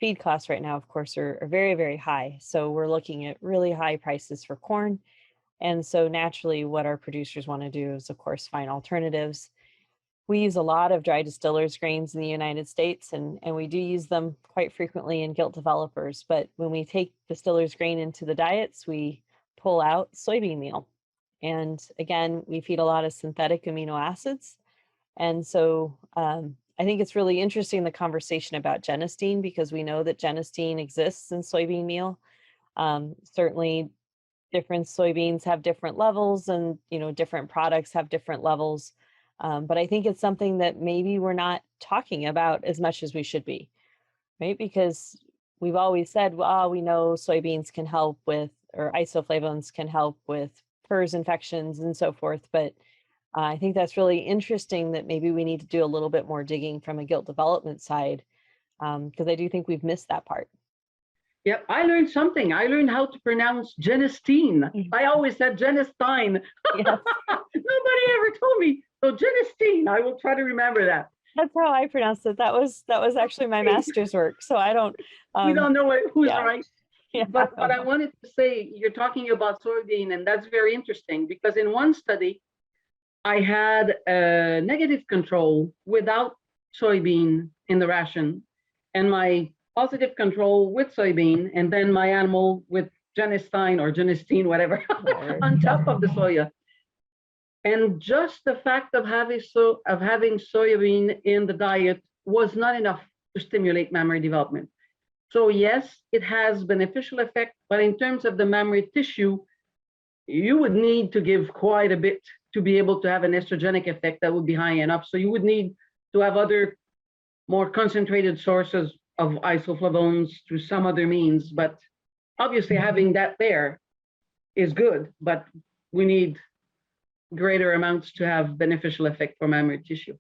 feed costs right now, of course, are very, very high. So we're looking at really high prices for corn. And so naturally, what our producers want to do is, of course, find alternatives. We use a lot of dry distillers grains in the United States, and we do use them quite frequently in gilt developers. But when we take distillers grain into the diets, we pull out soybean meal. And again, we feed a lot of synthetic amino acids. And so I think it's really interesting, the conversation about genistein, because we know that genistein exists in soybean meal. Certainly different soybeans have different levels, and different products have different levels. But I think it's something that maybe we're not talking about as much as we should be, right? Because we've always said, well, we know soybeans can help with, or isoflavones can help with PRRS infections and so forth. But I think that's really interesting that maybe we need to do a little bit more digging from a gilt development side, because I do think we've missed that part. Yep, I learned something. I learned how to pronounce genistein. I always said genistein. Yes. Nobody ever told me. So genistein, I will try to remember that. That's how I pronounced it. That was actually my master's work. So I don't. We don't know who's yeah. right. Yeah. But what I wanted to say, you're talking about soybean, and that's very interesting, because in one study, I had a negative control without soybean in the ration, and my positive control with soybean, and then my animal with genistein or genistein, whatever, on top of the soya. And just the fact of having soybean in the diet was not enough to stimulate mammary development. So yes, it has beneficial effect, but in terms of the mammary tissue, you would need to give quite a bit to be able to have an estrogenic effect that would be high enough. So you would need to have other more concentrated sources of isoflavones through some other means. But obviously having that there is good, but we need greater amounts to have beneficial effect for mammary tissue.